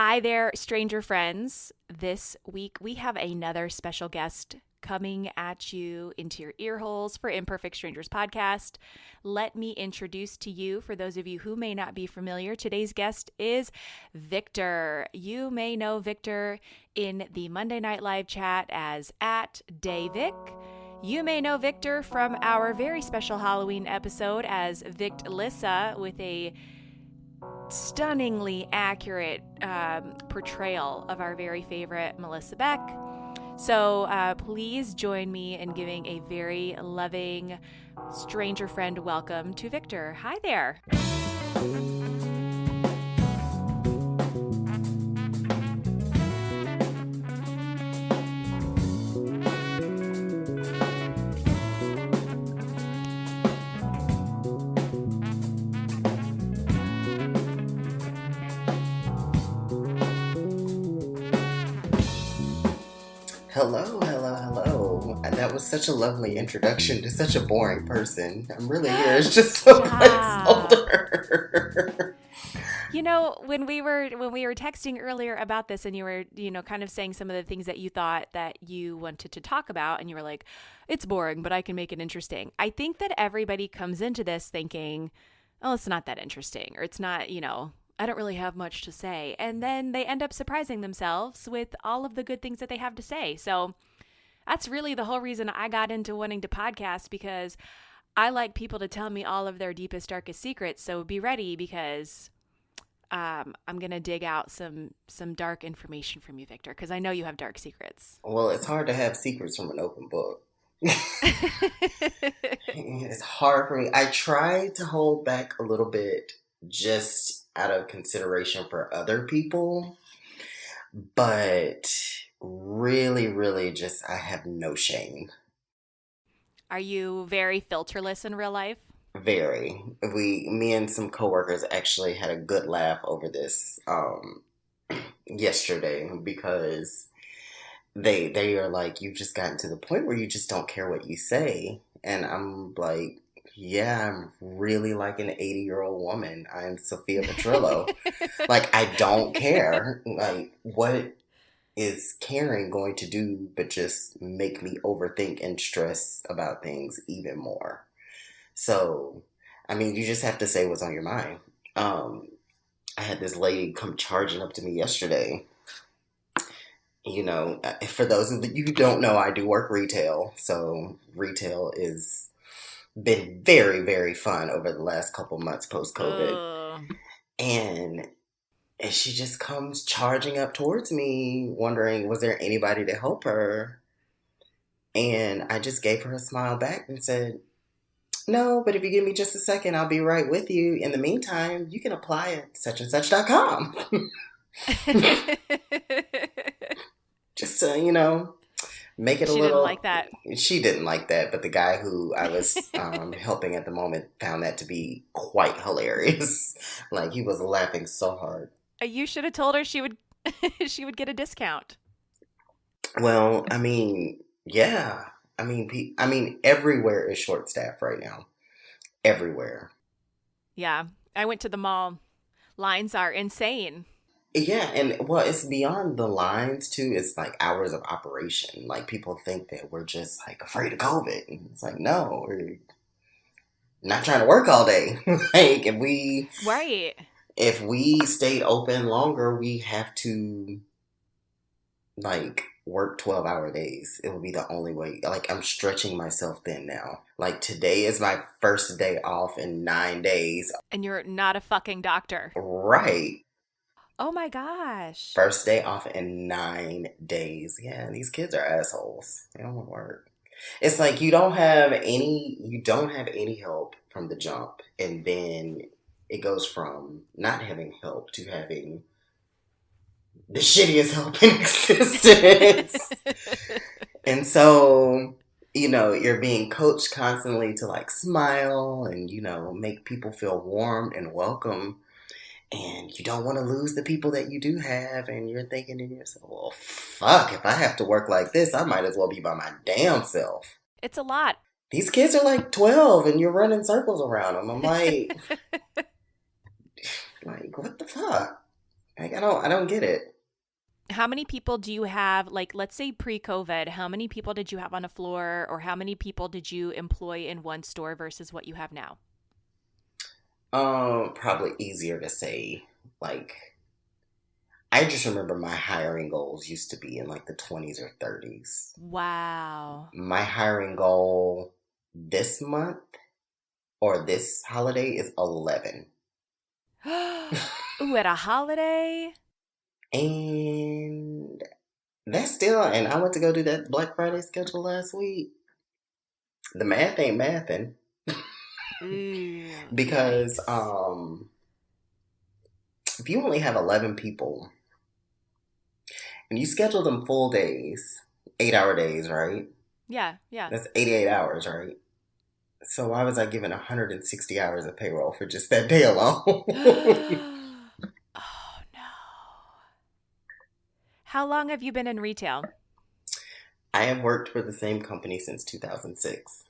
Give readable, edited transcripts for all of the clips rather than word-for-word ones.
Hi there, stranger friends. This week we have another special guest coming at you into your ear holes for Imperfect Strangers podcast. Let me introduce to you, for those of you who may not be familiar, today's guest is Victor. You may know Victor in the Monday Night Live chat as @DayVic. You may know Victor from our very special Halloween episode as Victlissa with a stunningly accurate portrayal of our very favorite Melissa Beck. So please join me in giving a very loving stranger friend welcome to Victor. Hi there. Hello. That was such a lovely introduction to such a boring person. I'm really here as just a placeholder. You know, when we were texting earlier about this, and you were, kind of saying some of the things that you thought that you wanted to talk about, and you were like, it's boring, but I can make it interesting. I think that everybody comes into this thinking, oh, it's not that interesting, or it's not, I don't really have much to say. And then they end up surprising themselves with all of the good things that they have to say. So that's really the whole reason I got into wanting to podcast, because I like people to tell me all of their deepest, darkest secrets. So be ready, because I'm going to dig out some dark information from you, Victor, because I know you have dark secrets. Well, it's hard to have secrets from an open book. It's hard for me. I try to hold back a little bit just out of consideration for other people, but really just I have no shame. Are you very filterless in real life? Very. Me and some coworkers actually had a good laugh over this yesterday, because they are like, you've just gotten to the point where you just don't care what you say. And I'm like, yeah, I'm really like an 80-year-old woman. I'm Sophia Petrillo. Like, I don't care. Like, what is caring going to do but just make me overthink and stress about things even more? So, I mean, you just have to say what's on your mind. I had this lady come charging up to me yesterday. For those of you who don't know, I do work retail. So retail is been very, very fun over the last couple months post-COVID. And she just comes charging up towards me, wondering, was there anybody to help her? And I just gave her a smile back and said, no, but if you give me just a second, I'll be right with you. In the meantime, you can apply at suchandsuch.com. Just to, make it a little... She didn't like that. She didn't like that, but the guy who I was helping at the moment found that to be quite hilarious. Like, he was laughing so hard. You should have told her she would get a discount. Well, I mean, yeah. I mean, everywhere is short staffed right now. Everywhere. Yeah. I went to the mall. Lines are insane. Yeah, and well, it's beyond the lines too. It's like hours of operation. Like, people think that we're just like afraid of COVID. And it's like, no, we're not trying to work all day. Like, if we stayed open longer, we have to like work 12-hour days. It will be the only way. Like, I'm stretching myself thin now. Like, today is my first day off in 9 days. And you're not a fucking doctor. Right. Oh my gosh. First day off in 9 days. Yeah, these kids are assholes. They don't want to work. It's like you don't have any help from the jump, and then it goes from not having help to having the shittiest help in existence. And so, you're being coached constantly to like smile and, make people feel warm and welcome. And you don't want to lose the people that you do have. And you're thinking to yourself, well, fuck, if I have to work like this, I might as well be by my damn self. It's a lot. These kids are like 12 and you're running circles around them. I'm like, what the fuck? Like, I don't get it. How many people do you have, like, let's say pre-COVID, how many people did you have on a floor, or how many people did you employ in one store versus what you have now? Probably easier to say. Like, I just remember my hiring goals used to be in like the 20s or 30s. Wow. My hiring goal this month or this holiday is 11. Ooh, at a holiday? And that's still, and I went to go do that Black Friday schedule last week. The math ain't mathing Ooh, because yikes. if you only have 11 people and you schedule them full days, 8-hour days, right? Yeah, yeah. That's 88 hours, right? So why was I given 160 hours of payroll for just that day alone? Oh, no. How long have you been in retail? I have worked for the same company since 2006.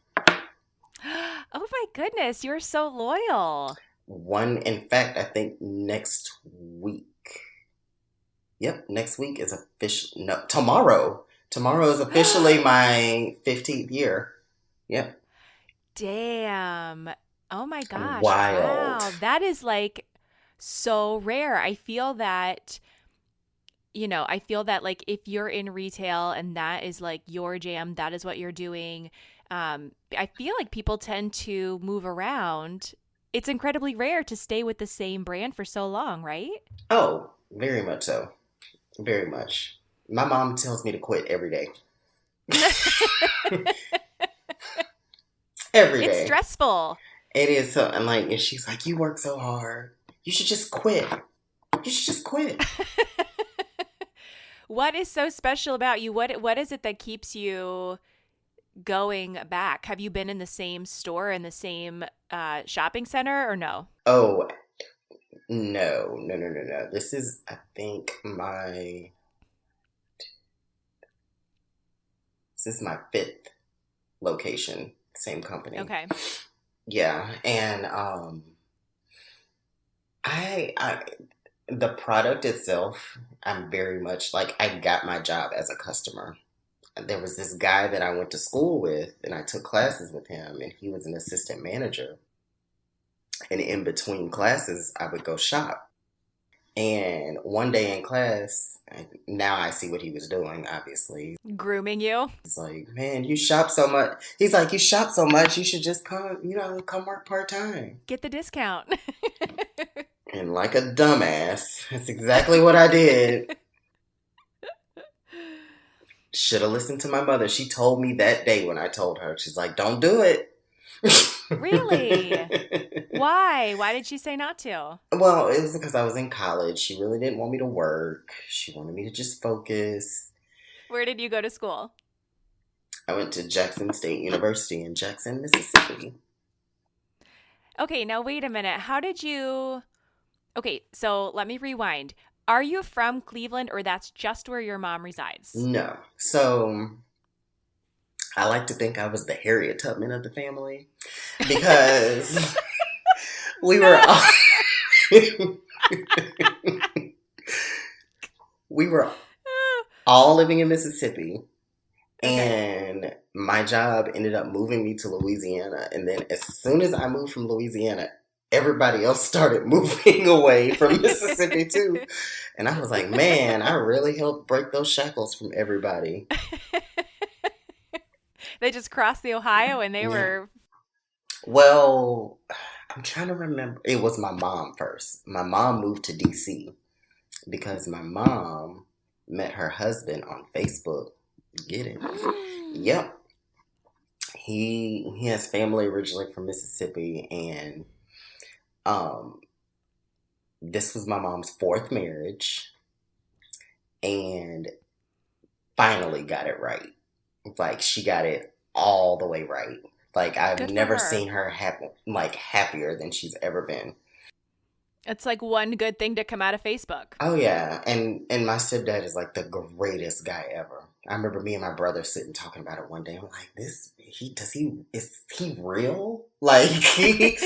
Oh my goodness, you're so loyal. In fact, I think next week. Yep, next week is official. No, tomorrow. Tomorrow is officially my 15th year. Yep. Damn. Oh my gosh. Wild. Wow. That is like so rare. I feel that like if you're in retail and that is like your jam, that is what you're doing. I feel like people tend to move around. It's incredibly rare to stay with the same brand for so long, right? Oh, very much so. Very much. My mom tells me to quit every day. Every It's day. stressful. It is so, and she's like, you work so hard. You should just quit. You should just quit. What is so special about you? What is it that keeps you going back? Have you been in the same store in the same shopping center or no? Oh, no, no, no, no, no. This is, I think, this is my fifth location, same company. Okay. Yeah, and I the product itself, I'm very much like I got my job as a customer. There was this guy that I went to school with, and I took classes with him, and he was an assistant manager. And in between classes, I would go shop. And one day in class, now I see what he was doing, obviously. Grooming you? He's like, man, you shop so much. He's like, you shop so much, you should just come work part time. Get the discount. And like a dumbass, that's exactly what I did. Should have listened to my mother. She told me that day when I told her, she's like, don't do it. Really? Why? Why did she say not to? Well, it was because I was in college. She really didn't want me to work. She wanted me to just focus. Where did you go to school? I went to Jackson State University in Jackson, Mississippi. Okay, now wait a minute. How did you Okay, so let me rewind. Are you from Cleveland or that's just where your mom resides? No. So I like to think I was the Harriet Tubman of the family because we were No. all, we were all living in Mississippi. Okay. And my job ended up moving me to Louisiana. And then as soon as I moved from Louisiana, everybody else started moving away from Mississippi too. And I was like, man, I really helped break those shackles from everybody. They just crossed the Ohio and they Yeah. were Well, I'm trying to remember. It was my mom first. My mom moved to DC because my mom met her husband on Facebook. Get it? Yep. He has family originally from Mississippi, and um this was my mom's fourth marriage, and finally got it right. Like she got it all the way right. Like I've good for never her. seen her happier than she's ever been. It's like one good thing to come out of Facebook. Oh yeah, and my stepdad is like the greatest guy ever. I remember me and my brother sitting talking about it one day. I'm like, is he real? Like he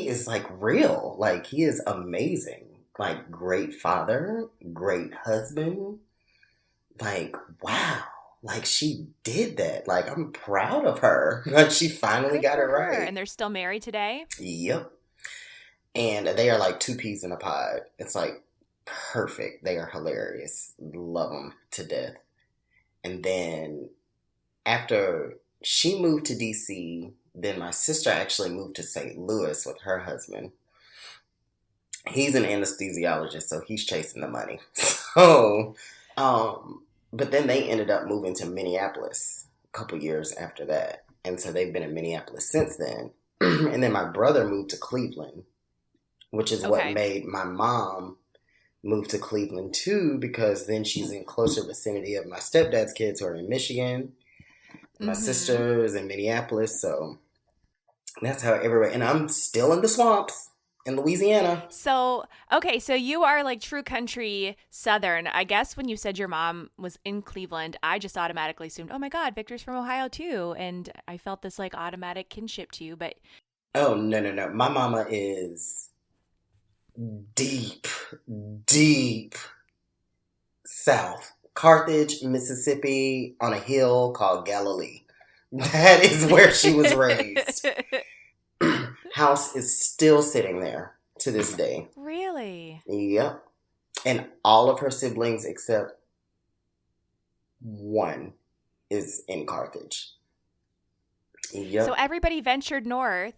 is like real. Like he is amazing. like great father, great husband. Like, wow. Like she did that. Like I'm proud of her. Like she finally Good got it for her. right. And they're still married today? Yep. And they are like two peas in a pod. It's like perfect. They are hilarious. Love them to death. And then after she moved to DC, then my sister actually moved to St. Louis with her husband. He's an anesthesiologist, so he's chasing the money. So, but then they ended up moving to Minneapolis a couple years after that. And so they've been in Minneapolis since then. And then my brother moved to Cleveland, which is what Okay. made my mom move to Cleveland too, because then she's in closer vicinity of my stepdad's kids who are in Michigan. My Mm-hmm. sister is in Minneapolis, so that's how everywhere. And I'm still in the swamps in Louisiana. So, okay, so you are like true country Southern. I guess when you said your mom was in Cleveland, I just automatically assumed, oh my God, Victor's from Ohio too. And I felt this like automatic kinship to you. But Oh no no no! My mama is deep, deep south. Carthage, Mississippi, on a hill called Galilee. That is where she was raised. House is still sitting there to this day. really? Yep. And all of her siblings except one is in Carthage. So Yep. everybody ventured north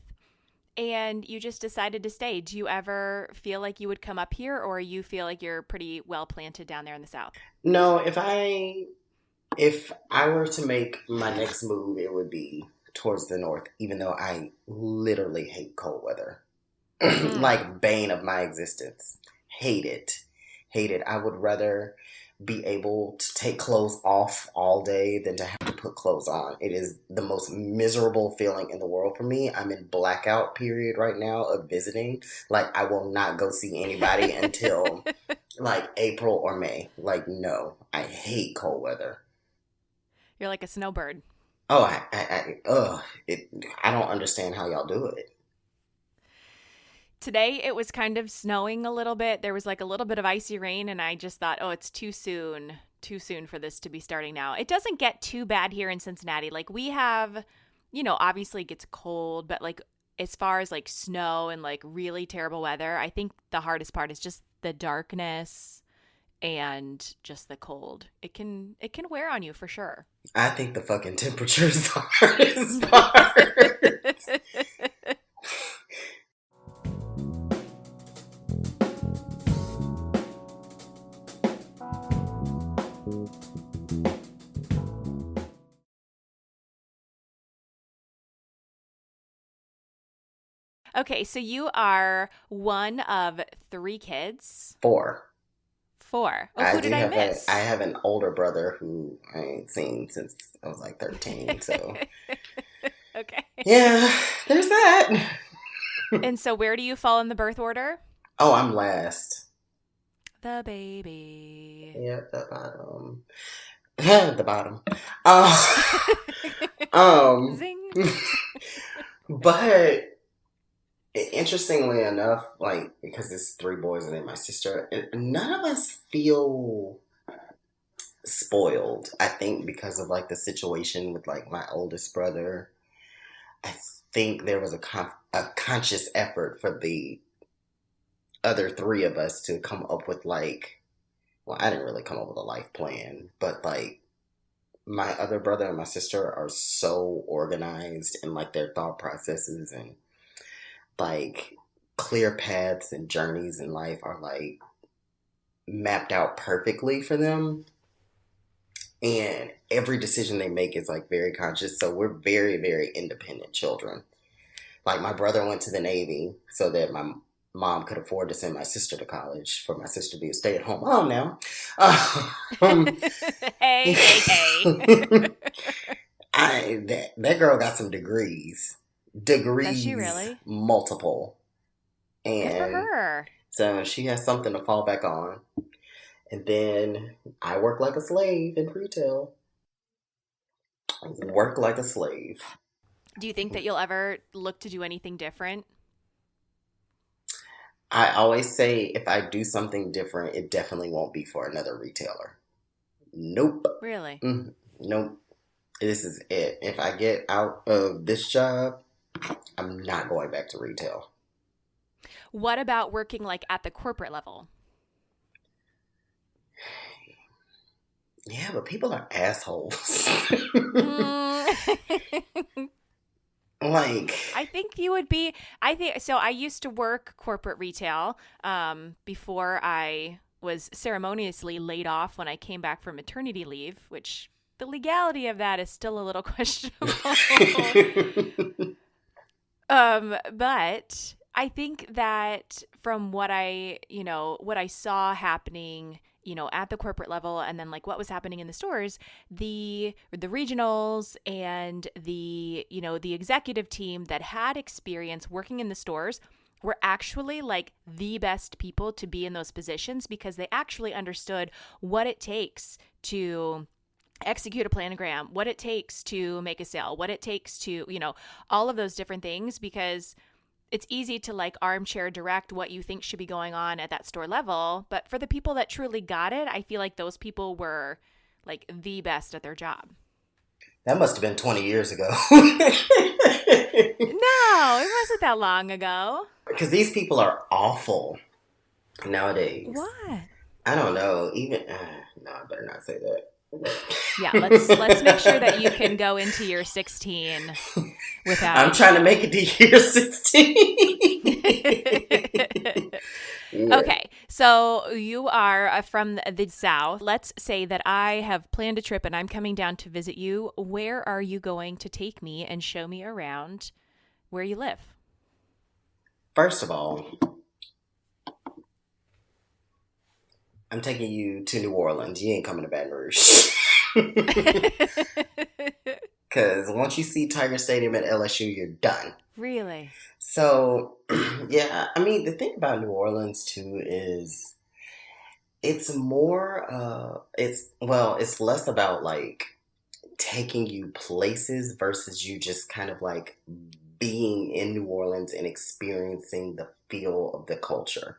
and you just decided to stay. Do you ever feel like you would come up here or you feel like you're pretty well planted down there in the South? No, if I were to make my next move, it would be towards the north, even though I literally hate cold weather. Mm. Like bane of my existence. Hate it. Hate it. I would rather be able to take clothes off all day than to have to put clothes on. It is the most miserable feeling in the world for me. I'm in blackout period right now of visiting. Like I will not go see anybody until like April or May. Like no, I hate cold weather. You're like a snowbird. Oh, I don't understand how y'all do it. Today it was kind of snowing a little bit. There was like a little bit of icy rain, and I just thought, oh, it's too soon for this to be starting now. It doesn't get too bad here in Cincinnati. Like we have, obviously it gets cold, but like as far as like snow and like really terrible weather, I think the hardest part is just the darkness and just the cold. It can wear on you for sure. I think the fucking temperature is the hardest part. Okay, so you are one of three kids. Four. Four. Oh, I who do did I have I miss? have an older brother who I ain't seen since I was like 13. So Okay. yeah, there's that. And so where do you fall in the birth order? Oh, I'm last. The baby. Yep, the bottom. The bottom. Um, Zing. but interestingly enough, like because it's three boys and then my sister, none of us feel spoiled. I think because of like the situation with like my oldest brother. I think there was a conscious effort for the other three of us to come up with like, well, I didn't really come up with a life plan, but like my other brother and my sister are so organized in like their thought processes and like clear paths and journeys in life are like mapped out perfectly for them. And every decision they make is like very conscious. So we're very, very independent children. Like my brother went to the Navy so that my mom could afford to send my sister to college for my sister to be a stay-at-home mom now. Um, Hey, hey, hey. that girl got some degrees, Does she degrees really? multiple, Good for and her. so she has something to fall back on. And then I work like a slave in retail. Work like a slave. Do you think that you'll ever look to do anything different? I always say if I do something different, it definitely won't be for another retailer. Nope. Really? Nope. This is it. If I get out of this job, I'm not going back to retail. What about working like at the corporate level? Yeah, but people are assholes. Mm. Like, I think you would be. I think so. I used to work corporate retail before I was ceremoniously laid off when I came back from maternity leave, which the legality of that is still a little questionable. But I think that from what I saw happening, at the corporate level, and then like what was happening in the stores, the regionals and the executive team that had experience working in the stores were actually like the best people to be in those positions because they actually understood what it takes to execute a planogram, what it takes to make a sale, what it takes to, all of those different things, because it's easy to like armchair direct what you think should be going on at that store level. But for the people that truly got it, I feel like those people were like the best at their job. that must have been 20 years ago. No, it wasn't that long ago. Because these people are awful nowadays. What? I don't know. Even no, I better not say that. Yeah, let's make sure that you can go into year 16 without. I'm trying to make it to year 16. Yeah. Okay, so you are from the South. Let's say that I have planned a trip and I'm coming down to visit you. Where are you going to take me and show me around where you live? First of all, I'm taking you to New Orleans. You ain't coming to Baton Rouge. Because once you see Tiger Stadium at LSU, you're done. Really? So, yeah, I mean, the thing about New Orleans, too, is it's more, it's less about like taking you places versus you just kind of like being in New Orleans and experiencing the feel of the culture.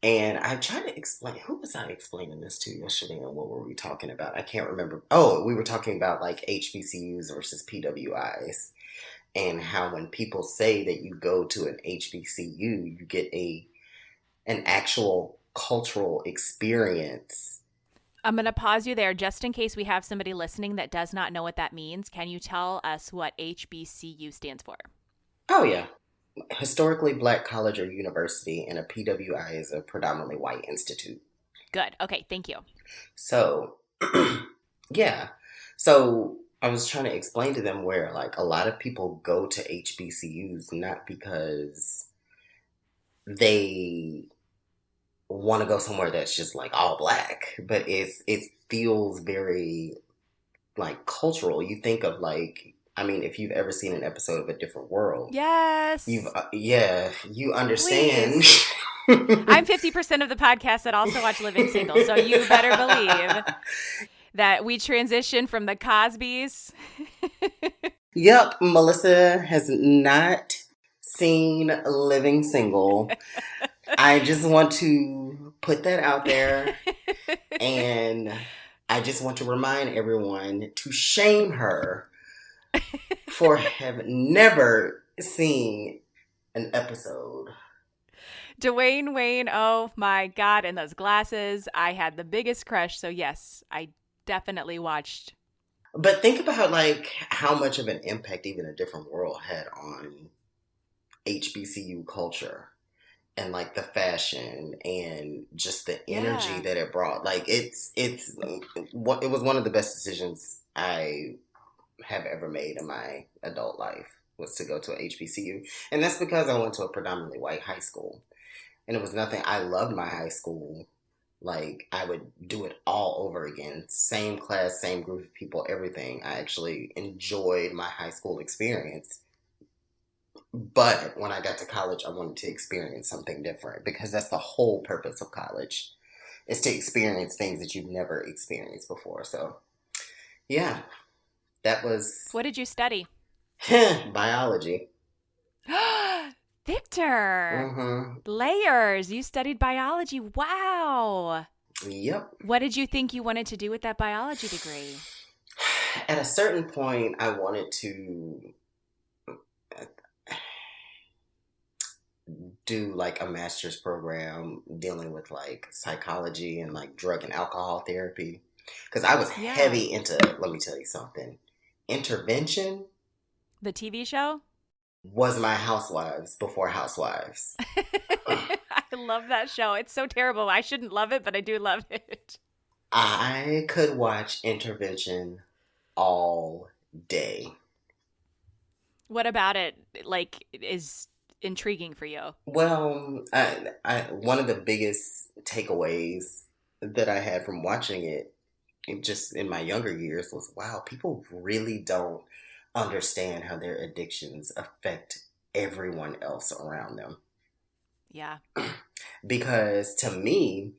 And I tried to explain, who was I explaining this to yesterday and what were we talking about? I can't remember. Oh, we were talking about like HBCUs versus PWIs and how when people say that you go to an HBCU, you get an actual cultural experience. I'm going to pause you there just in case we have somebody listening that does not know what that means. Can you tell us what HBCU stands for? Oh, yeah. Historically Black college or university, and a PWI is a predominantly white institute. Good. Okay, thank you. So, yeah. So I was trying to explain to them where like a lot of people go to HBCUs not because they want to go somewhere that's just like all black, but it feels very like cultural. You think of like, I mean, if you've ever seen an episode of A Different World, Yes. you understand. I'm 50% of the podcast that also watch Living Single, so you better believe that we transition from the Cosbys. Yep, Melissa has not seen Living Single. I just want to put that out there, and I just want to remind everyone to shame her for having never seen an episode. Dwayne Wayne, oh my God, and those glasses. I had the biggest crush, so yes, I definitely watched. But think about like how much of an impact even A Different World had on HBCU culture and like the fashion and just the energy that it brought. Like it was one of the best decisions I have ever made in my adult life was to go to a HBCU. And that's because I went to a predominantly white high school. And it was nothing. I loved my high school. Like, I would do it all over again. Same class, same group of people, everything. I actually enjoyed my high school experience. But when I got to college, I wanted to experience something different because that's the whole purpose of college is to experience things that you've never experienced before. So, yeah, that was... What did you study? Biology. Victor, Mm-hmm. layers. You studied biology. Wow. Yep. What did you think you wanted to do with that biology degree? At a certain point, I wanted to do like a master's program dealing with like psychology and like drug and alcohol therapy. Because I was Yeah. heavy into, let me tell you something, intervention The TV show? was my Housewives before Housewives. I love that show. It's so terrible. I shouldn't love it, but I do love it. I could watch intervention all day. What about it like is intriguing for you? Well, one of the biggest takeaways that I had from watching it, just in my younger years, was wow, people really don't understand how their addictions affect everyone else around them. Yeah. Because to me,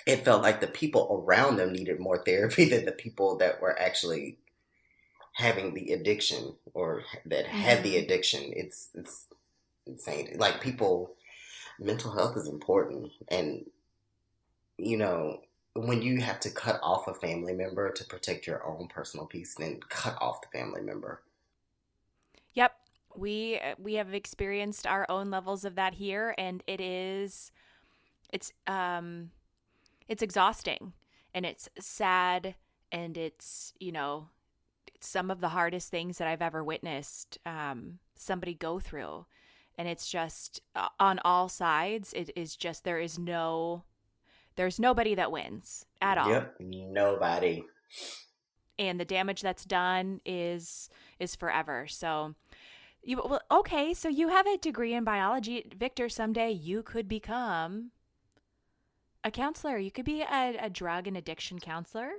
it felt like the people around them needed more therapy than the people that were actually having the addiction or that had the Mhm. addiction. It's insane. Like people, mental health is important, and you know, when you have to cut off a family member to protect your own personal peace, then cut off the family member. Yep. We have experienced our own levels of that here, and it's it's exhausting, and it's sad, and it's some of the hardest things that I've ever witnessed somebody go through. And it's just on all sides. It is just there's nobody that wins at all, Yep, nobody. and the damage that's done is forever. So okay, so you have a degree in biology, Victor. Someday you could become a counselor. You could be a drug and addiction counselor.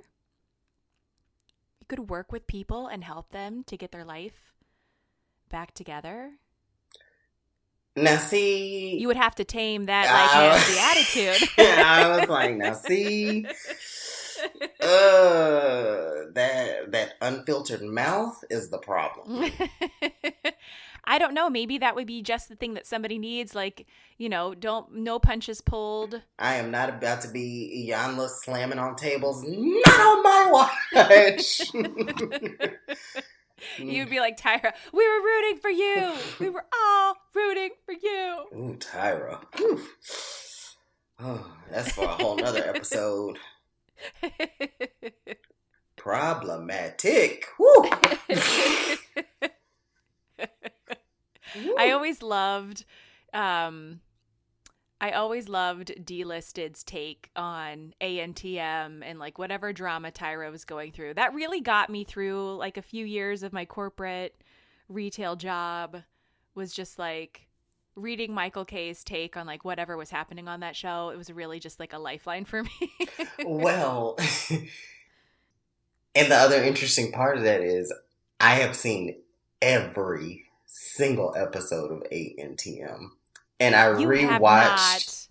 You could work with people and help them to get their life back together. Now You see, would have to tame that like nasty I, attitude. I was like, now see, that unfiltered mouth is the problem. I don't know. Maybe that would be just the thing that somebody needs. Like, don't no punches pulled. I am not about to be Iyanla slamming on tables. Not on my watch. You'd be like, Tyra, we were rooting for you. We were all rooting for you. Ooh, Tyra. Ooh. Oh, that's for a whole nother episode. Problematic. Woo. I Woo. always loved um I always loved Delisted's take on ANTM and like whatever drama Tyra was going through. That really got me through like a few years of my corporate retail job, was just like reading Michael K's take on like whatever was happening on that show. It was really just like a lifeline for me. Well, and the other interesting part of that is I have seen every single episode of ANTM. And You have not.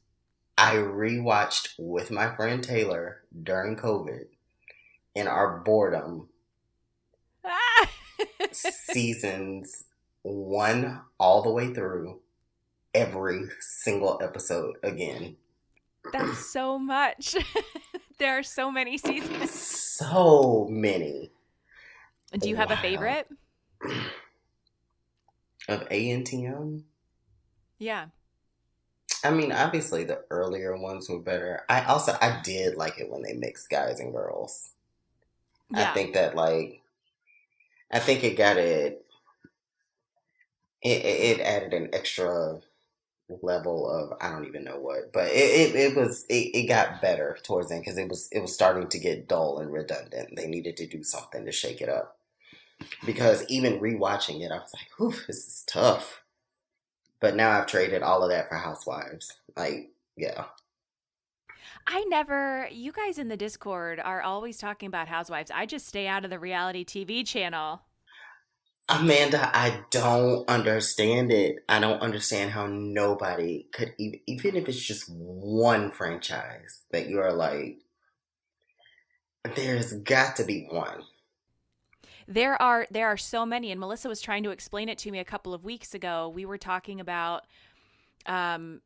I rewatched with my friend Taylor during COVID in our boredom Ah! seasons one all the way through every single episode again. That's so much. There are so many seasons. So many. Do you have a Wow. favorite? Of ANTM? Yeah. I mean, obviously the earlier ones were better. I did like it when they mixed guys and girls. I Yeah. think that like I think it added an extra level of I don't even know what, but it got better towards the end because it was starting to get dull and redundant. They needed to do something to shake it up because even rewatching it, I was like, "Whew, this is tough." But now I've traded all of that for Housewives. Like, yeah, You guys in the Discord are always talking about housewives. I just stay out of the reality TV channel. Amanda, I don't understand it. I don't understand how nobody could even if it's just one franchise that you are like, there's got to be one. There are so many, and Melissa was trying to explain it to me a couple of weeks ago. We were talking about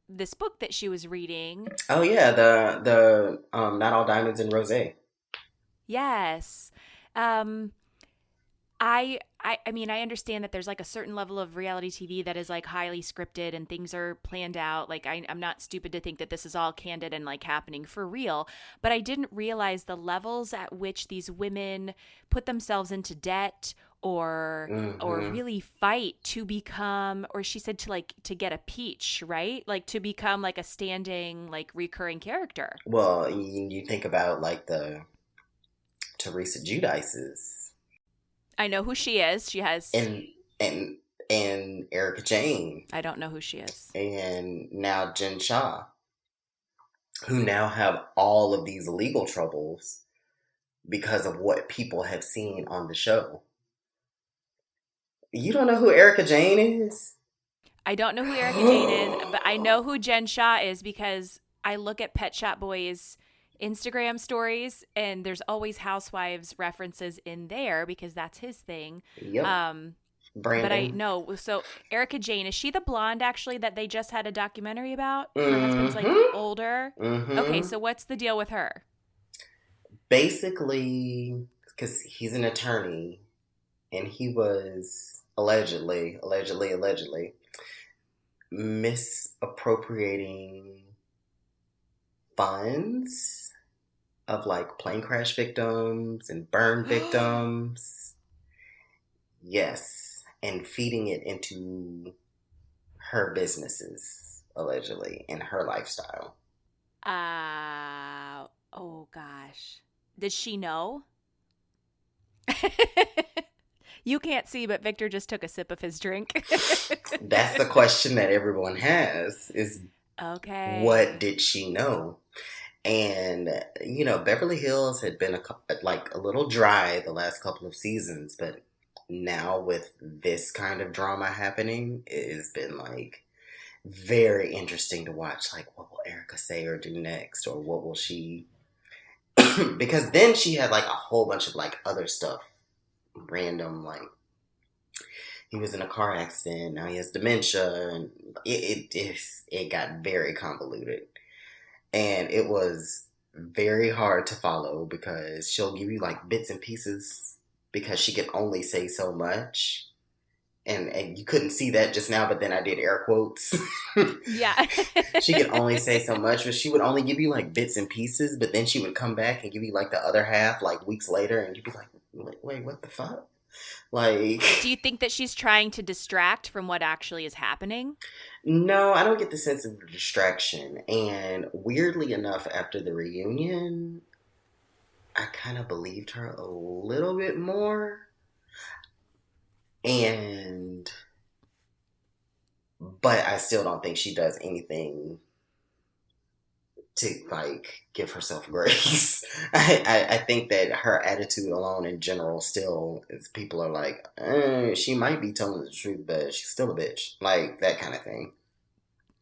this book that she was reading. Oh yeah, the Not All Diamonds and Rose. Yes. Um, I mean, I understand that there's like a certain level of reality TV that is like highly scripted and things are planned out. Like I'm not stupid to think that this is all candid and like happening for real, but I didn't realize the levels at which these women put themselves into debt or Mm-hmm. really fight to become, or she said to like to get a peach, right? Like to become like a standing like recurring character. Well, you think about like the Teresa Giudices I know who she is. She has and and and Erica Jane I don't know who she is. and now Jen Shah, who now have all of these legal troubles because of what people have seen on the show. You don't know who Erica Jane is? I don't know who Erica Jane is, but I know who Jen Shah is because I look at Pet Shop Boys Instagram stories and there's always housewives references in there because that's his thing. Yep, Um but I Brandon. know so Erica Jane, is she the blonde actually that they just had a documentary about? Her husband's like Mm-hmm. older. Okay, Mm-hmm. so what's the deal with her? Basically, because he's an attorney and he was allegedly misappropriating funds of like plane crash victims and burn victims. Yes. And feeding it into her businesses, allegedly, and her lifestyle. Oh gosh. Did she know? You can't see, but Victor just took a sip of his drink. That's the question that everyone has is what Okay. did she know? And Beverly Hills had been like a little dry the last couple of seasons, but now with this kind of drama happening, it has been like very interesting to watch. Like, what will Erica say or do next, or what will she? Because then she had like a whole bunch of like other stuff, random like he was in a car accident, now he has dementia, and it got very convoluted. And it was very hard to follow because she'll give you like bits and pieces because she can only say so much. And you couldn't see that just now, but then I did air quotes. Yeah. She could only say so much, but she would only give you like bits and pieces, but then she would come back and give you like the other half like weeks later, and you'd be like, wait, what the fuck? Like, Do you think that she's trying to distract from what actually is happening? no, I don't get the sense of distraction. And weirdly enough, after the reunion, I kind of believed her a little bit more. And, but I still don't think she does anything to like give herself grace. I think that her attitude alone in general still is people are like, she might be telling the truth, but she's still a bitch. Like that kind of thing.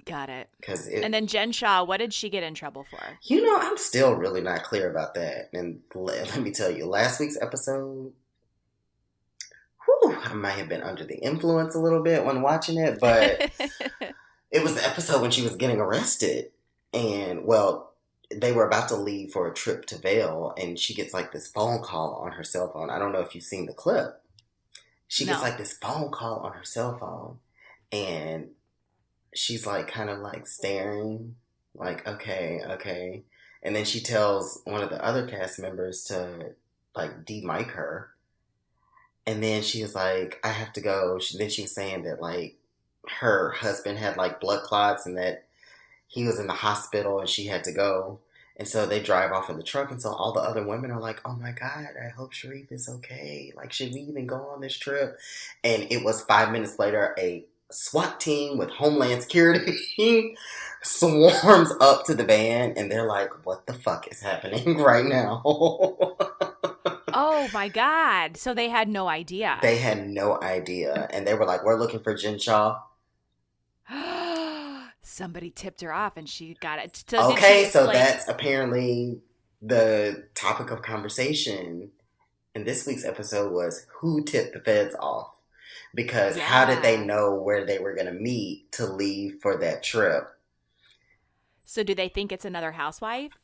Got it. Because And then Jen Shaw, what did she get in trouble for? I'm still really not clear about that. And let me tell you, last week's episode, whew, I might have been under the influence a little bit when watching it, but it was the episode when she was getting arrested. And, well, they were about to leave for a trip to Vail, and she gets like this phone call on her cell phone. I don't know if you've seen the clip. She gets No. like this phone call on her cell phone, and she's like kind of like staring, like, okay, okay. And then she tells one of the other cast members to like de-mic her. And then she was like, I have to go. Then she was saying that like her husband had like blood clots and that he was in the hospital and she had to go. And so they drive off in the truck. And so all the other women are like, oh my God, I hope Sharif is okay. Like, should we even go on this trip? And it was 5 minutes later, a SWAT team with Homeland Security swarms up to the van. And they're like, what the fuck is happening right now? Oh my God. So they had no idea. They had no idea. And they were like, we're looking for Jen Shaw. Somebody tipped her off and she got it. So did she Okay, so explain? that's apparently the topic of conversation. And this week's episode was who tipped the feds off? Because how did they Yeah. know where they were going to meet to leave for that trip? So do they think it's another housewife?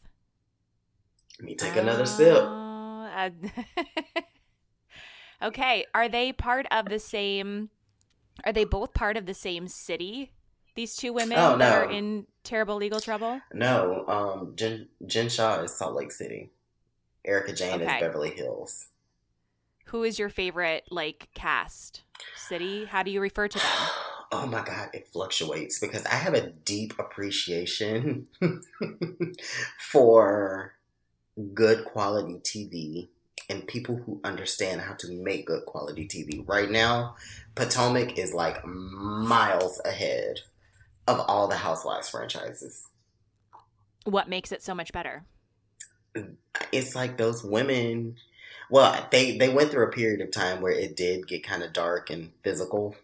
Let me take another sip. Oh, okay. Are they part of the same? Are they both part of the same city? These two Oh women that are no, in terrible legal trouble? no. Jen Shaw is Salt Lake City. Erica Jane is Okay. Beverly Hills. Who is your favorite like cast? City? How do you refer to them? Oh my God, it fluctuates because I have a deep appreciation for good quality TV and people who understand how to make good quality TV. Right now, Potomac is like miles ahead of all the Housewives franchises. What makes it so much better? It's like those women. Well, they went through a period of time where it did get kind of dark and physical,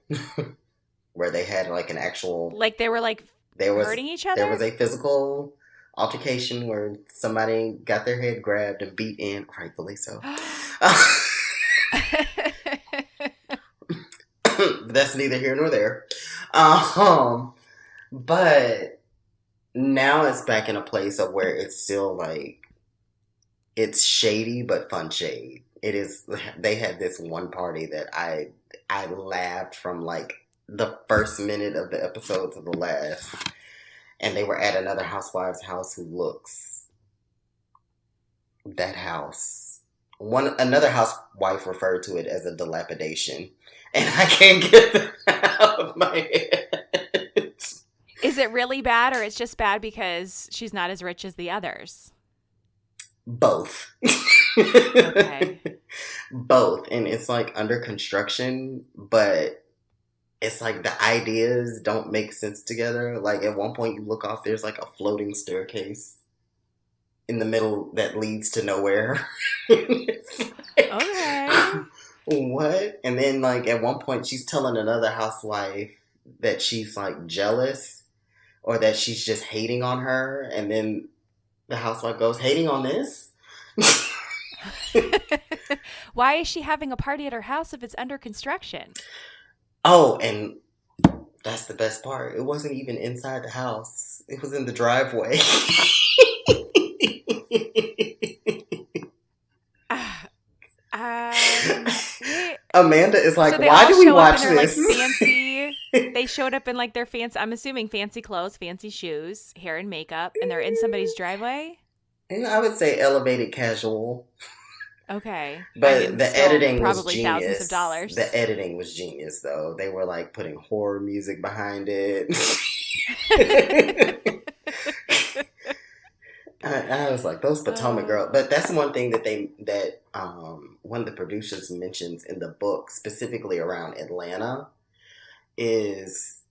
where they had like an actual. Like they were like There was hurting each there was other? a physical altercation where somebody got their head grabbed and beat in, rightfully so. That's neither here nor there. Um, but now it's back in a place of where it's still like it's shady but fun shade. It is. They had this one party that I laughed from like the first minute of the episode to the last, and they were at another housewife's house who looks that house. One another housewife referred to it as a dilapidation, and I can't get that out of my head. Is it really bad or it's just bad because she's not as rich as the others? Both. Okay. Both. And it's like under construction, but it's like the ideas don't make sense together. Like at one point you look off, there's like a floating staircase in the middle that leads to nowhere. It's Okay. like, what? And then like at one point she's telling another housewife that she's like jealous or that she's just hating on her, and then the housewife goes, hating on this? Why is she having a party at her house if it's under construction? Oh, and that's the best part. It wasn't even inside the house. It was in the driveway. Wait. Amanda is So like, they why all do we show up in watch their like this? fancy. They showed up in like their fancy. I'm assuming fancy clothes, fancy shoes, hair and makeup, and they're in somebody's driveway. And I would say elevated casual. Okay, I But mean, the still editing was probably thousands of genius. The dollars. editing was genius, though. They were like putting horror music behind it. I was like, those Potomac Uh, girls. But that's one thing that one of the producers mentions in the book, specifically around Atlanta, is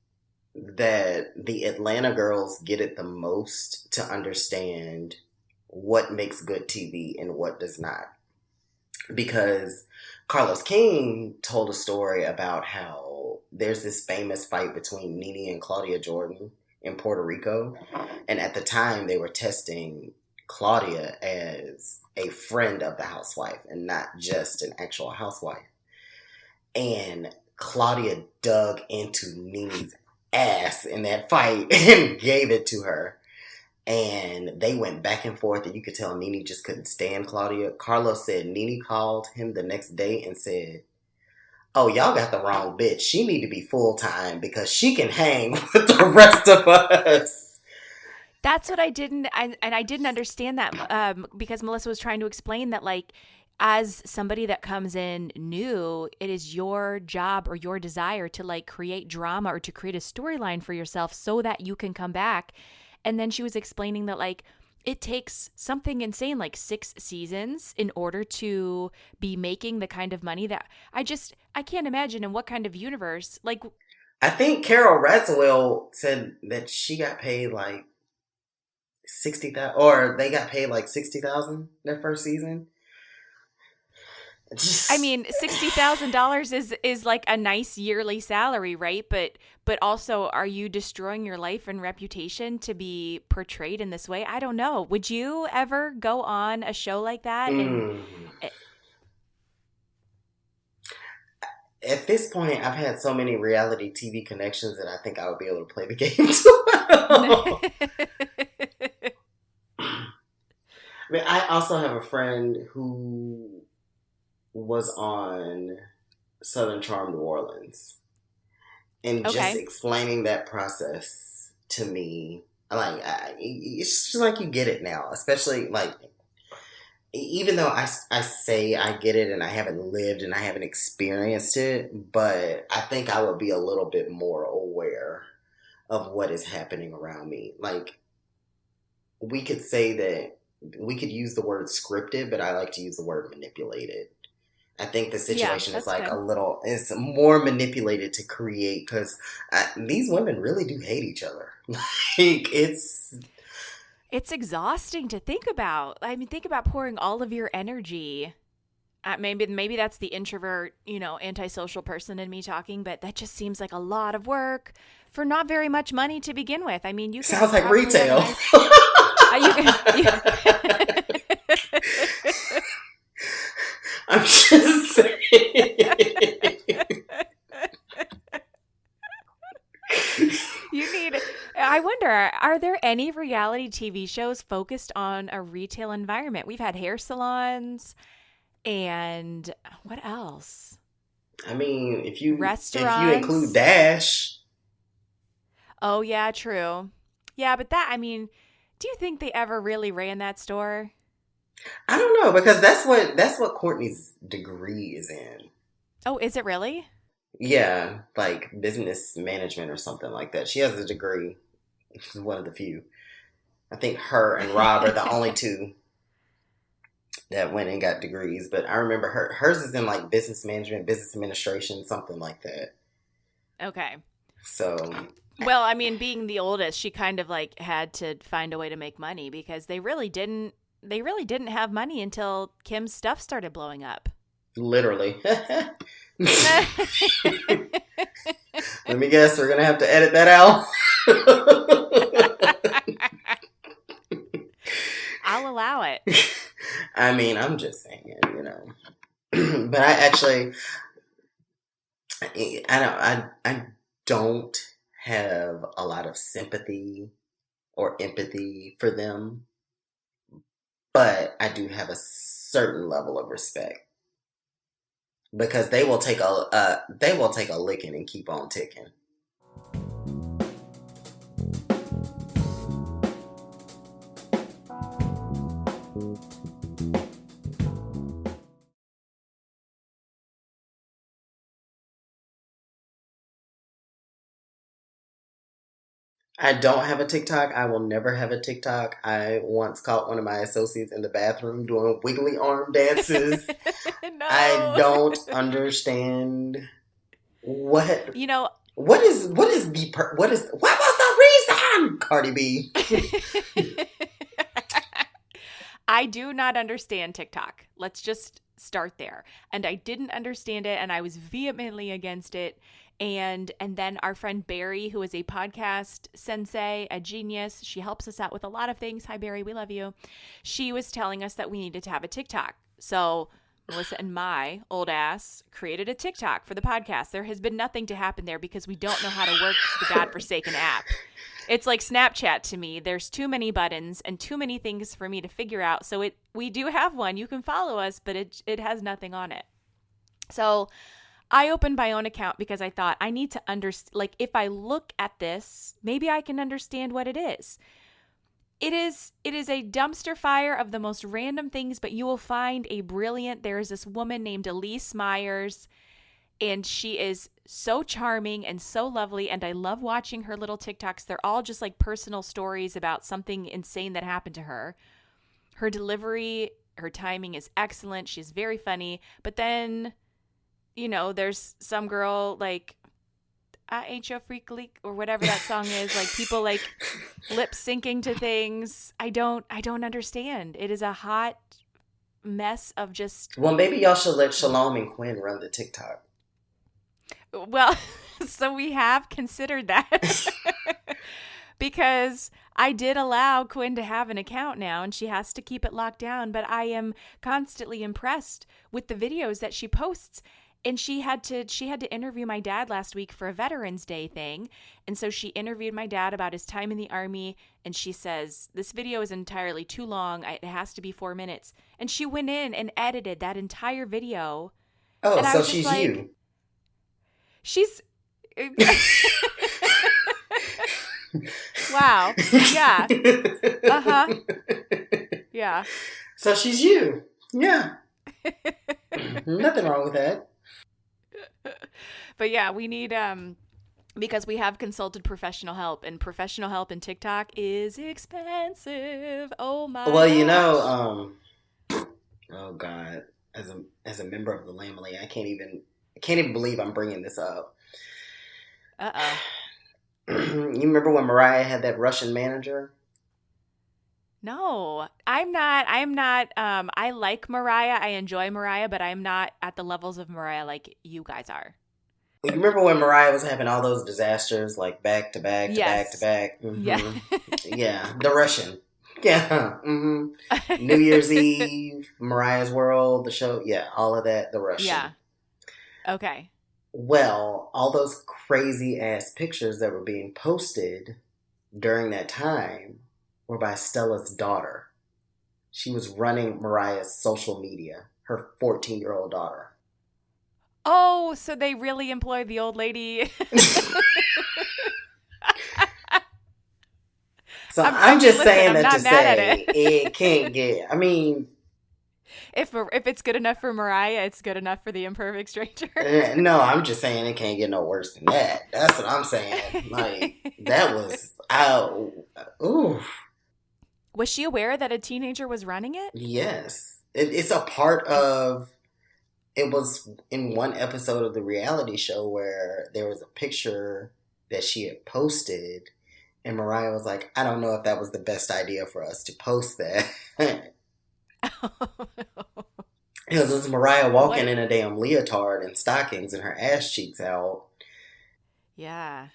that the Atlanta girls get it the most to understand what makes good TV and what does not. Because Carlos King told a story about how there's this famous fight between Nene and Claudia Jordan in Puerto Rico. And at the time, they were testing Claudia as a friend of the housewife and not just an actual housewife. And Claudia dug into Nene's ass in that fight and gave it to her. And they went back and forth, and you could tell Nene just couldn't stand Claudia. Carlos said Nene called him the next day and said, "Oh, y'all got the wrong bitch. She need to be full-time because she can hang with the rest of us." That's what I didn't, and I didn't understand that because Melissa was trying to explain that, like, as somebody that comes in new, it is your job or your desire to like create drama or to create a storyline for yourself so that you can come back. And then she was explaining that like it takes something insane like 6 seasons in order to be making the kind of money that I can't imagine in what kind of universe like. I think Carol Radziwill said that she got paid like 60,000, or they got paid like 60,000 their first season. I Just, mean, $60,000 is like a nice yearly salary, right? But also, are you destroying your life and reputation to be portrayed in this way? I don't know. Would you ever go on a show like that? And mm, At this point, I've had so many reality TV connections that I think I would be able to play the game too well. I mean, I also have a friend who was on Southern Charm New Orleans, and just Okay. explaining that process to me, like, it's just like you get it now, especially like even though I say I get it and I haven't lived and I haven't experienced it, but I think I would be a little bit more aware of what is happening around me. Like, we could say that we could use the word scripted, but I like to use the word manipulated. I think the Yeah, situation is that's like good. it's more manipulated to create because these women really do hate each other. Like, It's exhausting to think about. I mean, think about pouring all of your energy. Maybe that's the introvert, antisocial person in me talking, but that just seems like a lot of work for not very much money to begin with. I mean, you sounds could like probably have a retail. nice. You can. I'm just saying. You need. I wonder, are there any reality TV shows focused on a retail environment? We've had hair salons and what else? I mean, if you include Restaurants. Dash, Oh, yeah, true. Yeah, but that, I mean, do you think they ever really ran that store? I don't know because that's what Courtney's degree is in. Oh, is it really? Yeah, like business management or something like that. She has a degree. She's one of the few. I think her and Rob are the only two that went and got degrees. But I remember hers is in like business management, business administration, something like that. Okay. So Well, I mean, being the oldest, she kind of like had to find a way to make money because they really didn't have money until Kim's stuff started blowing up. literally. Let me guess, we're gonna have to edit that out. I'll allow it. I mean, I'm just saying. But I actually, I don't have a lot of sympathy or empathy for them, but I do have a certain level of respect because they will take a licking and keep on ticking. I don't have a TikTok. I will never have a TikTok. I once caught one of my associates in the bathroom doing wiggly arm dances. I No. don't understand what You know, what was the reason, Cardi B? I do not understand TikTok. Let's just start there. And I didn't understand it and I was vehemently against it. And then our friend Barry, who is a podcast sensei, a genius, she helps us out with a lot of things. Hi Barry, we love you. She was telling us that we needed to have a TikTok. So Melissa and my old ass created a TikTok for the podcast. There has been nothing to happen there because we don't know how to work the godforsaken app. It's like Snapchat to me. There's too many buttons and too many things for me to figure out. So we do have one. You can follow us, but it has nothing on it. So I opened my own account because I thought I need to understand. Like, if I look at this, maybe I can understand what it is. It is a dumpster fire of the most random things, but you will find a brilliant. There is this woman named Elise Myers, and she is so charming and so lovely, and I love watching her little TikToks. They're all just like personal stories about something insane that happened to her. Her delivery, her timing is excellent. She's very funny, but then there's some girl like I ain't your freak leak or whatever that song is, like people like lip syncing to things. I don't understand. It is a hot mess of just, Well, maybe y'all should let Shalom and Quinn run the TikTok. well, so we have considered that. Because I did allow Quinn to have an account now and she has to keep it locked down, but I am constantly impressed with the videos that she posts. And she had to interview my dad last week for a Veterans Day thing. And so she interviewed my dad about his time in the Army, and she says, "This video is entirely too long. It has to be 4 minutes." And she went in and edited that entire video. Oh, And I so was just she's like, you. she's wow. Yeah. Uh-huh. Yeah. So she's you. Yeah. Nothing wrong with that. But yeah, we need because we have consulted professional help, and professional help in TikTok is expensive. Oh my Well, gosh. oh God, as a member of the family, I can't even believe I'm bringing this up. Uh-oh. You remember when Mariah had that Russian manager? No, I'm not I like Mariah. I enjoy Mariah, but I'm not at the levels of Mariah like you guys are. You remember when Mariah was having all those disasters, like back to back to back to Yes. back? Yeah. Yeah, the Russian. Yeah. New Year's Eve, Mariah's World, the show. Yeah, all of that, the Russian. Yeah. Okay. Well, all those crazy ass pictures that were being posted during that time were by Stella's daughter. She was running Mariah's social media, her 14-year-old daughter. Oh, so they really employed the old lady. So I'm, I I'm mean, just listen, saying I'm that to not mad at say it. it can't get. I mean, If it's good enough for Mariah, it's good enough for the imperfect stranger. no, I'm just saying it can't get no worse than that. That's what I'm saying. Like that was out. Ooh, Was she aware that a teenager was running it? yes, it's a part of. It was in one episode of the reality show where there was a picture that she had posted, and Mariah was like, "I don't know if that was the best idea for us to post that." Because it was Mariah walking What? in a damn leotard and stockings and her ass cheeks out. Yeah.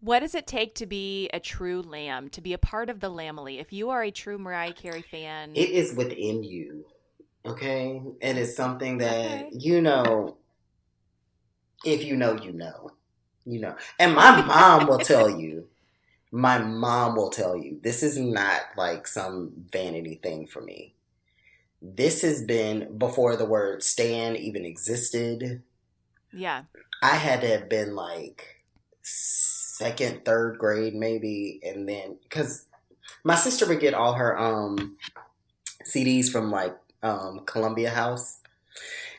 What does it take to be a true lamb, to be a part of the Lamely? If you are a true Mariah Carey fan, It is within you, okay? And it's something that, okay. if you know, you know. You know. And my mom will tell you, this is not like some vanity thing for me. This has been before the word stan even existed. Yeah. I had to have been like second, third grade maybe, and then because my sister would get all her CDs from like Columbia House.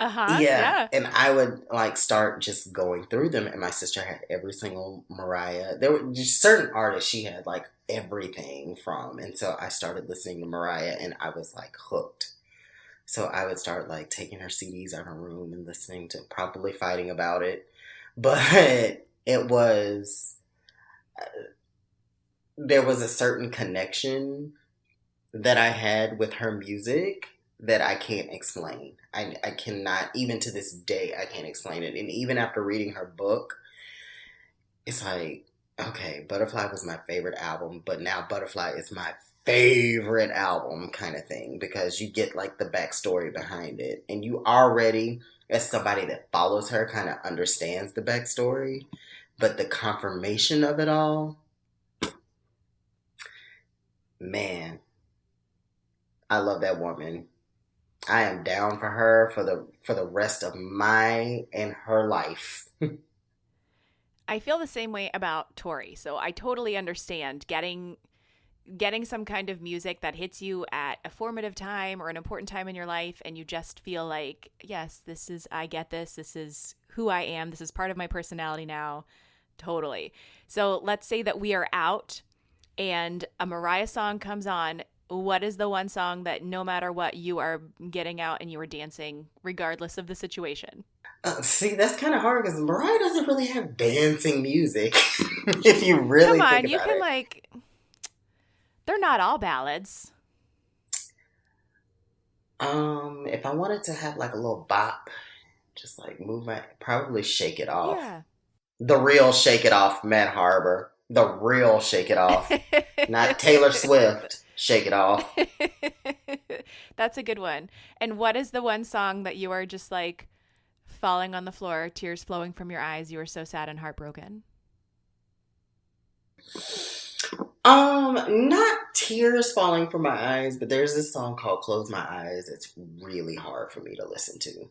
Uh-huh. Yeah, Yeah. and I would like start just going through them, and my sister had every single Mariah. There were just certain artists she had like everything from, and so I started listening to Mariah, and I was like hooked. So I would start like taking her CDs out of her room and listening to, probably fighting about it, but it was there was a certain connection that I had with her music that I can't explain. I cannot, even to this day, I can't explain it. And even after reading her book, it's like, okay, Butterfly was my favorite album, but now Butterfly is my favorite album kind of thing because you get like the backstory behind it. And you already, as somebody that follows her, kind of understands the backstory. But the confirmation of it all, man, I love that woman. I am down for her for the rest of my and her life. I feel the same way about Tori. So I totally understand getting some kind of music that hits you at a formative time or an important time in your life, and you just feel like, yes, I get this. This is who I am. This is part of my personality now. Totally. So let's say that we are out and a Mariah song comes on. What is the one song that no matter what you are getting out and you are dancing regardless of the situation? See, that's kind of hard because Mariah doesn't really have dancing music. If you Come really think on, you about can it. like they're not all ballads. If I wanted to have like a little bop, just like move my, probably Shake It Off. Yeah. The real Shake It Off, Matt Harbor. The real Shake It Off. Not Taylor Swift. Shake It Off. That's a good one. And what is the one song that you are just like falling on the floor, tears flowing from your eyes. You were so sad and heartbroken. Not tears falling from my eyes, but there's this song called Close My Eyes. It's really hard for me to listen to.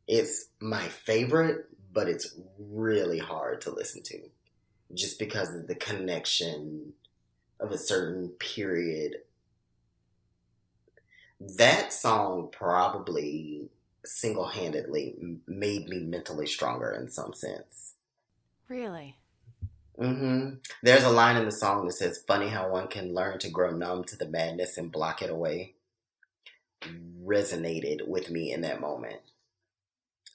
It's my favorite, but it's really hard to listen to just because of the connection of a certain period. That song probably single-handedly made me mentally stronger in some sense. Really? Mm-hmm. There's a line in the song that says, "Funny how one can learn to grow numb to the madness and block it away." Resonated with me in that moment.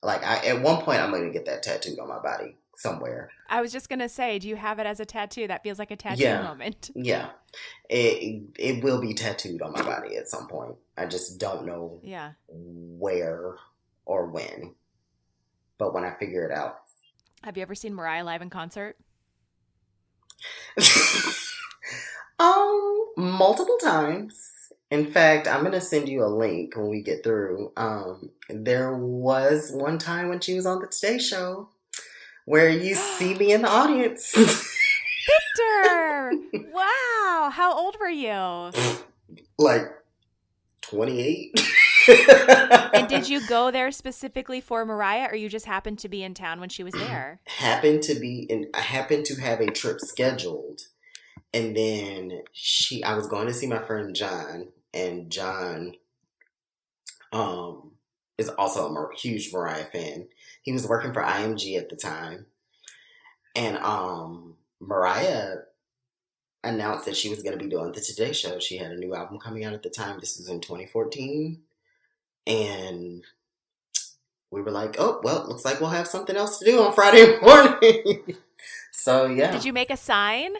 Like, at one point, I'm going to get that tattooed on my body somewhere. I was just going to say, do you have it as a tattoo? That feels like a tattoo moment. Yeah. It will be tattooed on my body at some point. I just don't know where or when. But when I figure it out. Have you ever seen Mariah live in concert? Multiple times. In fact, I'm going to send you a link when we get through. There was one time when she was on the Today Show where you see me in the audience. Victor! Wow. How old were you? Like 28. And did you go there specifically for Mariah, or you just happened to be in town when she was there? I happened to have a trip scheduled. And then I was going to see my friend John, and John is also a huge Mariah fan. He was working for IMG at the time. And Mariah announced that she was going to be doing the Today Show. She had a new album coming out at the time. This was in 2014. And we were like, oh, well, looks like we'll have something else to do on Friday morning. So, yeah. Did you make a sign?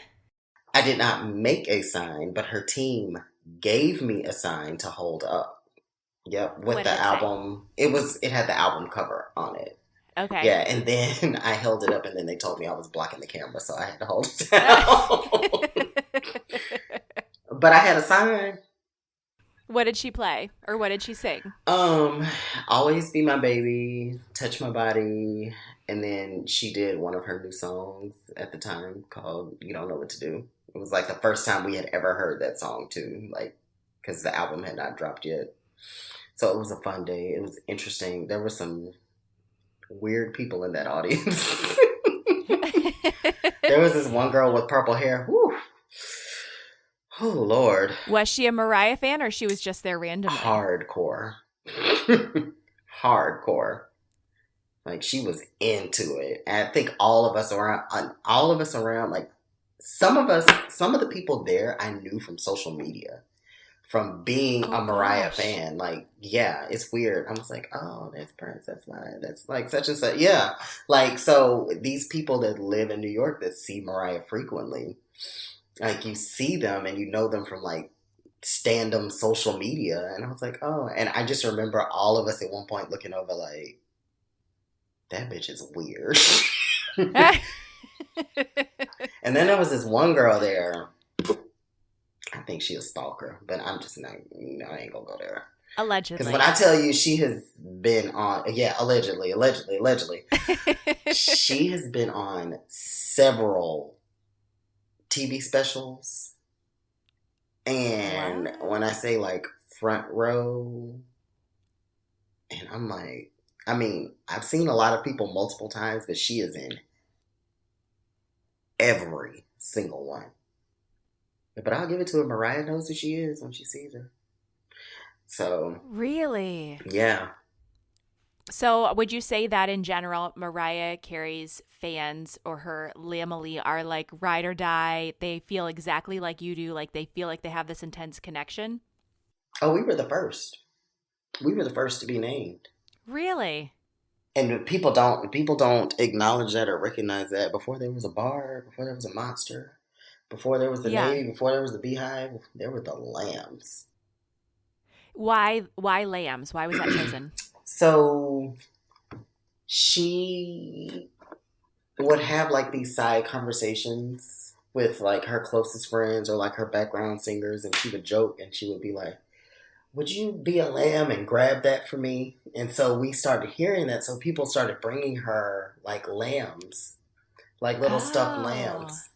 I did not make a sign, but her team gave me a sign to hold up. Yep, with the album. It had the album cover on it. Okay. Yeah, and then I held it up, and then they told me I was blocking the camera, so I had to hold it down. But I had a sign. What did she play, or what did she sing? Always Be My Baby, Touch My Body, and then she did one of her new songs at the time called You Don't Know What to Do. It was like the first time we had ever heard that song too, like, because the album had not dropped yet. So it was a fun day. It was interesting. There were some weird people in that audience. There was this one girl with purple hair. Whew. Oh, Lord. Was she a Mariah fan, or she was just there randomly? Hardcore. Hardcore. Like, she was into it. And I think all of us around, like, some of the people there I knew from social media, from being a Mariah fan. Like, yeah, it's weird. I was like, oh, that's Prince, that's Mariah, that's like such and such. Yeah. Like, so these people that live in New York that see Mariah frequently, like, you see them and you know them from, like, stand-up social media. And I was like, oh. And I just remember all of us at one point looking over like, that bitch is weird. And then there was this one girl there. I think she a stalker, but I'm just not, I ain't gonna go there. Allegedly. Because when I tell you she has been on, allegedly. She has been on several TV specials. And when I say like front row, and I'm like, I mean, I've seen a lot of people multiple times, but she is in every single one. But I'll give it to her. Mariah knows who she is when she sees her. So. Really? Yeah. So would you say that in general, Mariah Carey's fans or her family are like ride or die? They feel exactly like you do. Like they feel like they have this intense connection? Oh, we were the first. We were the first to be named. Really? And people don't acknowledge that or recognize that. Before there was a bar, before there was a Monster, before there was the Navy, before there was the Beehive, there were the Lambs. Why Lambs? Why was that chosen? So she would have like these side conversations with like her closest friends or like her background singers, and she would joke and she would be like, would you be a lamb and grab that for me? And so we started hearing that. So people started bringing her like lambs, like little stuffed Oh, lambs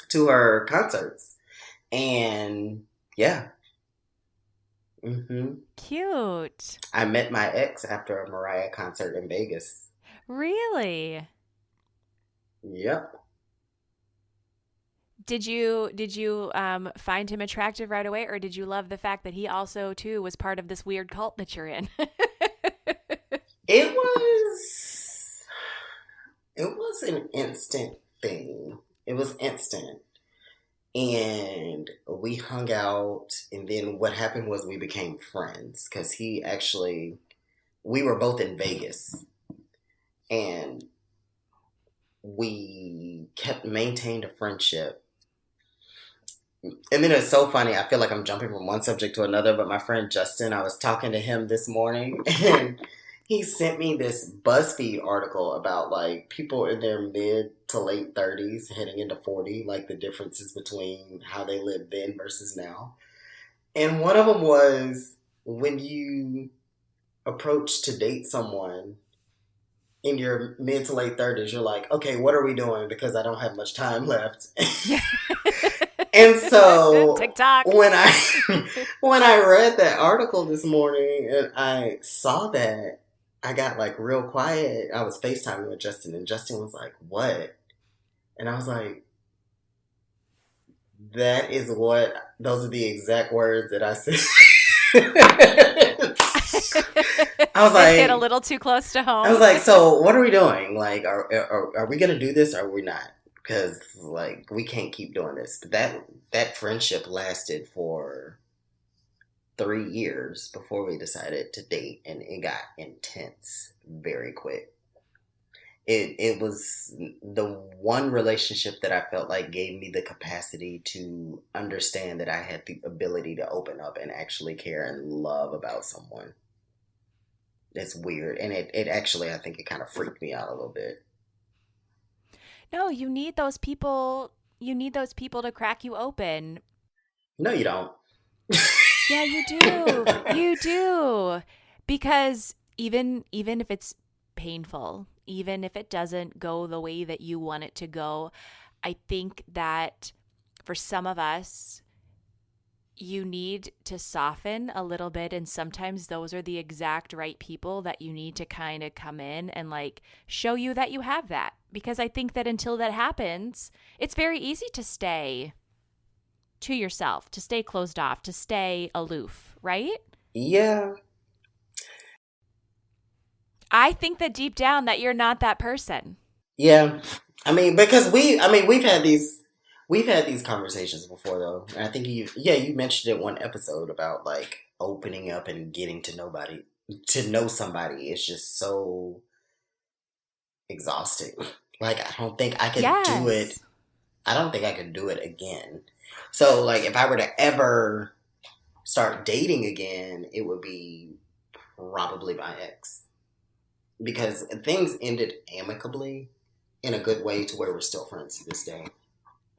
to her concerts. And yeah, cute. I met my ex after a Mariah concert in Vegas. Really? Yep. Did you find him attractive right away, or did you love the fact that he also too was part of this weird cult that you're in? It was it was an instant thing. It was instant. And we hung out, and then what happened was we became friends because he actually we were both in Vegas, and we kept maintained a friendship. And then it's so funny. I feel like I'm jumping from one subject to another, but my friend Justin, I was talking to him this morning, and he sent me this BuzzFeed article about like people in their mid to late 30s heading into 40, like the differences between how they lived then versus now. And one of them was when you approach to date someone in your mid to late 30s, you're like, okay, what are we doing? Because I don't have much time left. And so TikTok. when I when I read that article this morning and I saw that, I got like real quiet. I was FaceTiming with Justin, and Justin was like, "What?" And I was like, "That is what. Those are the exact words that I said." I was It hit a like, little too close to I was home. like, so what are we doing? Like, are we gonna do this or are we not? Because like we can't keep doing this. But that friendship lasted for 3 years before we decided to date, and it got intense very quick. It was the one relationship that I felt like gave me the capacity to understand that I had the ability to open up and actually care and love about someone. It's weird, and it actually I think it kind of freaked me out a little bit. No, you need those people. You need those people to crack you open. No, you don't. Yeah, you do. You do. Because even if it's painful, even if it doesn't go the way that you want it to go, I think that for some of us, you need to soften a little bit, and sometimes those are the exact right people that you need to kind of come in and like show you that you have that, because I think that until that happens, it's very easy to stay to yourself, to stay closed off, to stay aloof, right? Yeah, I think that deep down that you're not that person. yeah. I mean, because we've had these conversations before though, and I think you mentioned it one episode about like opening up and getting to know somebody is just so exhausting. Like I don't think I could do it. Yes. I don't think I could do it again. So like if I were to ever start dating again, it would be probably my ex because things ended amicably in a good way to where we're still friends to this day.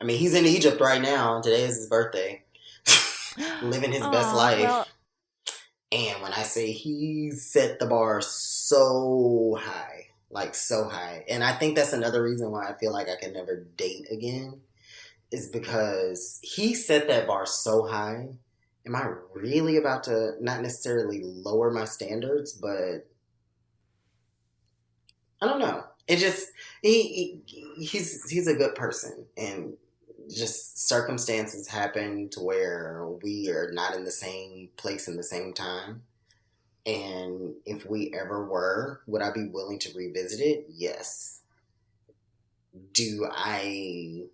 I mean, he's in Egypt right now. Today is his birthday, living his best Oh, life. well, And when I say he set the bar so high, like so high, and I think that's another reason why I feel like I can never date again is because he set that bar so high. Am I really about to not necessarily lower my standards, but I don't know. It just he's a good person, and just circumstances happen to where we are not in the same place in the same time. And if we ever were, would I be willing to revisit it? Yes. Do I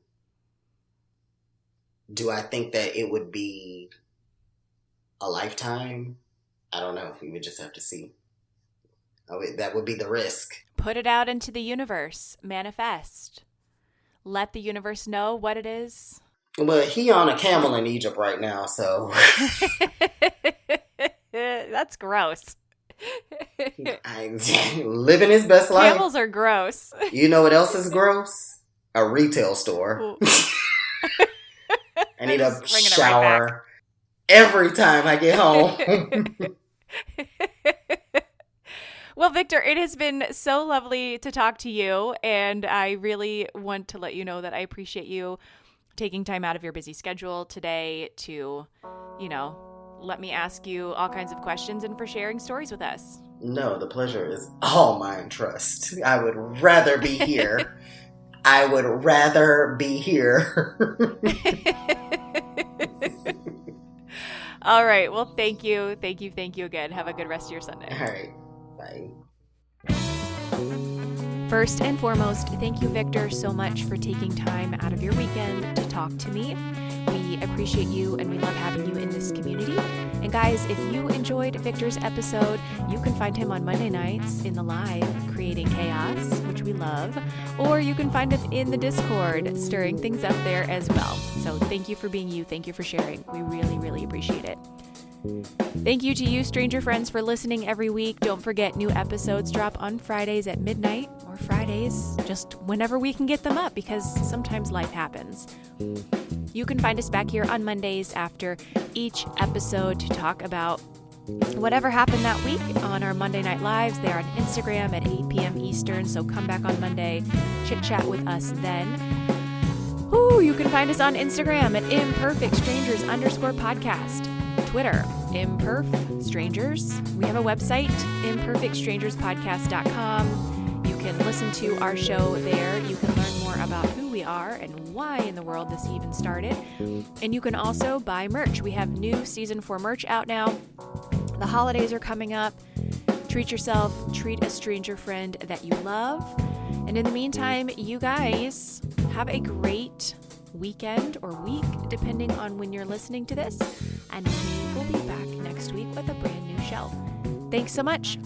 do I think that it would be a lifetime? I don't know. We would just have to see. That would be the risk. put it out into the universe, manifest. Let the universe know what it is. But he on a camel in Egypt right now, so That's gross. living his best life. Camels are gross. You know what else is gross? A retail store. Ooh. I need Just a bringing it right back. shower. every time I get home. Well, Victor, it has been so lovely to talk to you, and I really want to let you know that I appreciate you taking time out of your busy schedule today to, let me ask you all kinds of questions and for sharing stories with us. No, the pleasure is all mine, trust. I would rather be here. I would rather be here. All right. Well, thank you. Thank you. Thank you again. Have a good rest of your Sunday. All right. Bye. First and foremost, thank you, Victor, so much for taking time out of your weekend to talk to me. We appreciate you and we love having you in this community. And guys, if you enjoyed Victor's episode, you can find him on Monday nights in the live Creating Chaos, which we love, or you can find him in the Discord, stirring things up there as well. So thank you for being you. Thank you for sharing. We really, really appreciate it. Thank you to you, stranger friends, for listening every week. Don't forget, new episodes drop on Fridays at midnight, or Fridays, just whenever we can get them up, because sometimes life happens. You can find us back here on Mondays after each episode to talk about whatever happened that week on our Monday Night Lives. They're on Instagram at 8 p.m. Eastern, so come back on Monday, chit-chat with us then. You can find us on Instagram at imperfectstrangers_podcast. Twitter, Imperf Strangers. We have a website, imperfectstrangerspodcast.com. You can listen to our show there. You can learn more about who we are and why in the world this even started. And you can also buy merch. We have new season 4 merch out now. The holidays are coming up. Treat yourself, treat a stranger friend that you love. And in the meantime, you guys have a great weekend or week, depending on when you're listening to this. And we will be back next week with a brand new show. Thanks so much.